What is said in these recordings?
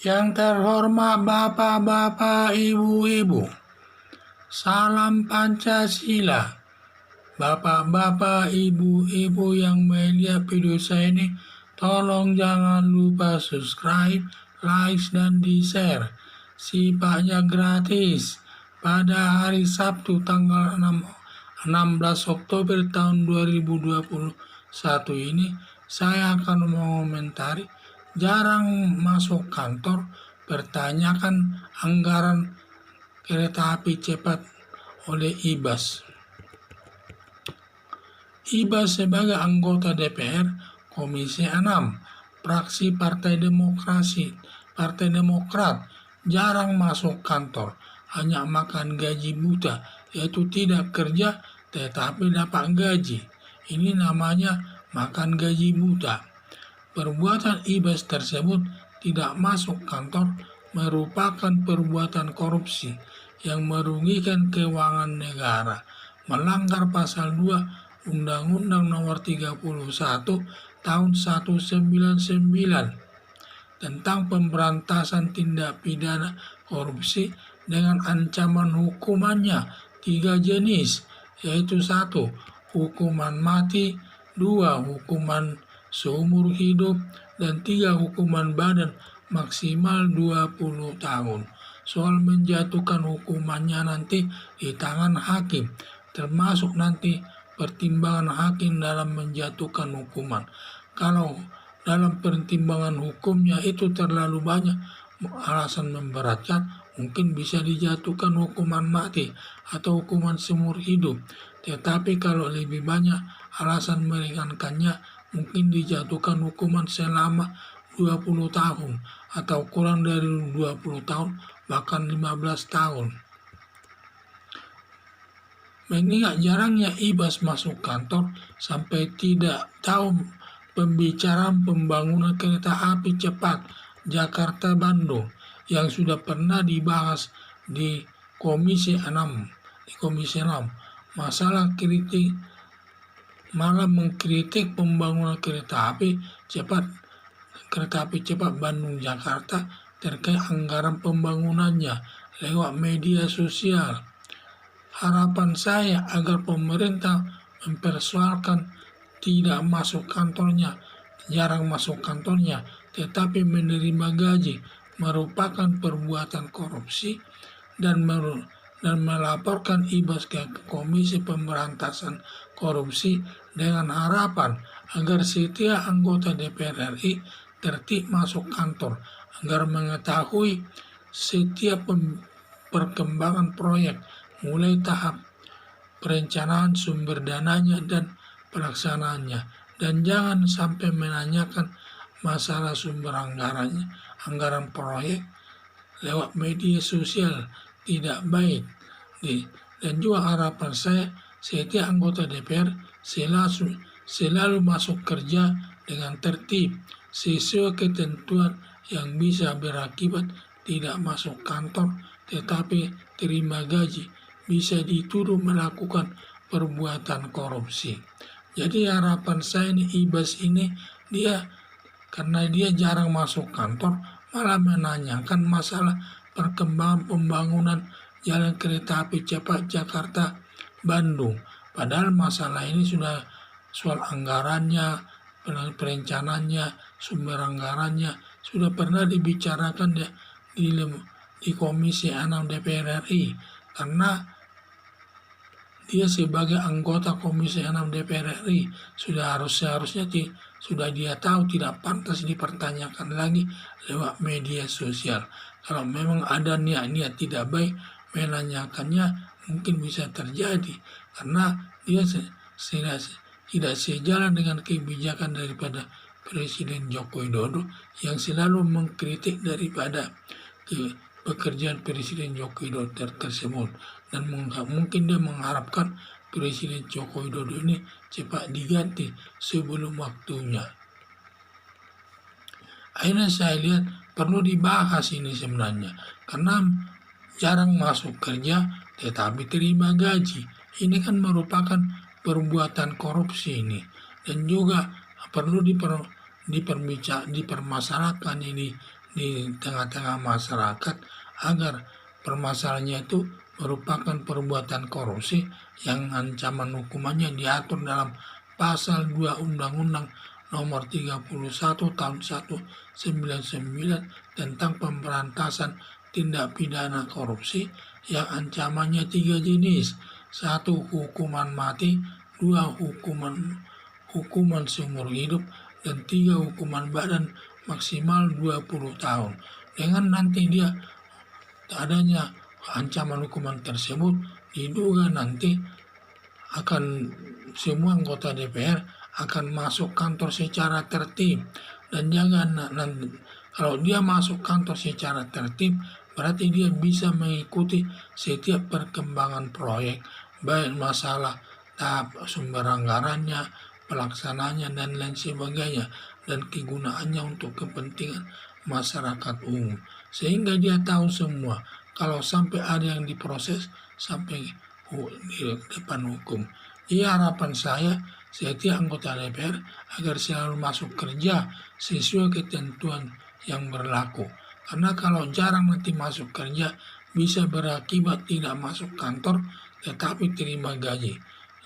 Yang terhormat Bapak-bapak, Ibu-ibu, salam Pancasila. Bapak-bapak, Ibu-ibu yang melihat video saya ini, tolong jangan lupa subscribe, like, dan di-share. Sifatnya gratis. Pada hari Sabtu tanggal 16 Oktober tahun 2021 ini, saya akan mengomentari jarang masuk kantor, pertanyakan anggaran kereta api cepat oleh Ibas. Ibas sebagai anggota DPR Komisi 6, fraksi Partai Demokrat, jarang masuk kantor, hanya makan gaji buta, yaitu tidak kerja tetapi dapat gaji. Ini namanya makan gaji buta. Perbuatan Ibas tersebut tidak masuk kantor merupakan perbuatan korupsi yang merugikan keuangan negara, melanggar pasal 2 Undang-Undang Nomor 31 Tahun 1999 tentang pemberantasan tindak pidana korupsi dengan ancaman hukumannya 3 jenis, yaitu 1. Hukuman mati, 2. Hukuman seumur hidup, dan 3. Hukuman badan maksimal 20 tahun. Soal menjatuhkan hukumannya nanti di tangan hakim, termasuk nanti pertimbangan hakim dalam menjatuhkan hukuman. Kalau dalam pertimbangan hukumnya itu terlalu banyak alasan memberatkan, mungkin bisa dijatuhkan hukuman mati atau hukuman seumur hidup. Tetapi kalau lebih banyak alasan meringankannya, mungkin dijatuhkan hukuman selama 20 tahun atau kurang dari 20 tahun, bahkan 15 tahun. Mengingat jarangnya Ibas masuk kantor sampai tidak tahu pembicaraan pembangunan kereta api cepat Jakarta-Bandung yang sudah pernah dibahas di Komisi 6. Masalah kritik malah mengkritik pembangunan kereta api cepat Bandung-Jakarta terkait anggaran pembangunannya lewat media sosial. Harapan saya agar pemerintah mempersoalkan jarang masuk kantornya, tetapi menerima gaji merupakan perbuatan korupsi dan melaporkan Ibas ke Komisi Pemberantasan Korupsi dengan harapan agar setiap anggota DPR RI tertib masuk kantor, agar mengetahui setiap perkembangan proyek mulai tahap perencanaan, sumber dananya, dan pelaksanaannya, dan jangan sampai menanyakan masalah sumber anggaran proyek lewat media sosial, tidak baik. Dan juga harapan saya setiap anggota DPR selalu masuk kerja dengan tertib sesuai ketentuan yang bisa berakibat tidak masuk kantor tetapi terima gaji, bisa dituduh melakukan perbuatan korupsi. Jadi harapan saya ini Ibas ini karena dia jarang masuk kantor, malah menanyakan masalah perkembangan pembangunan jalan kereta api cepat Jakarta-Bandung. Padahal masalah ini sudah soal anggarannya, perencanaannya, sumber anggarannya sudah pernah dibicarakan di Komisi 6 DPR RI, karena dia sebagai anggota Komisi 6 DPR RI seharusnya sudah dia tahu tidak pantas dipertanyakan lagi lewat media sosial. Kalau memang ada niat tidak baik menanyakannya, mungkin bisa terjadi karena dia tidak sejalan dengan kebijakan daripada Presiden Joko Widodo yang selalu mengkritik daripada pekerjaan Presiden Joko Widodo tersebut, dan mungkin dia mengharapkan Presiden Joko Widodo ini cepat diganti sebelum waktunya. Akhirnya saya lihat perlu dibahas ini sebenarnya, karena jarang masuk kerja tetapi terima gaji. Ini kan merupakan perbuatan korupsi ini, dan juga perlu dipermasalahkan ini di tengah-tengah masyarakat agar permasalahannya itu merupakan perbuatan korupsi yang ancaman hukumannya diatur dalam pasal 2 Undang-Undang nomor 31 tahun 1999 tentang pemberantasan tindak pidana korupsi yang ancamannya 3 jenis. 1. Hukuman mati, 2. Hukuman seumur hidup, dan 3. Hukuman badan maksimal 20 tahun. Dengan nanti dia adanya ancaman hukuman tersebut, diduga nanti akan semua anggota DPR akan masuk kantor secara tertib. Dan jangan nanti kalau dia masuk kantor secara tertib, berarti dia bisa mengikuti setiap perkembangan proyek, baik masalah tahap sumber anggarannya, pelaksananya, dan lain sebagainya, dan kegunaannya untuk kepentingan masyarakat umum. Sehingga dia tahu semua, kalau sampai ada yang diproses sampai di depan hukum. Jadi harapan saya, setiap anggota DPR agar selalu masuk kerja sesuai ketentuan yang berlaku. Karena kalau jarang nanti masuk kerja, bisa berakibat tidak masuk kantor tetapi terima gaji.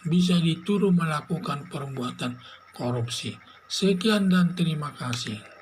Bisa dituduh melakukan perbuatan korupsi. Sekian dan terima kasih.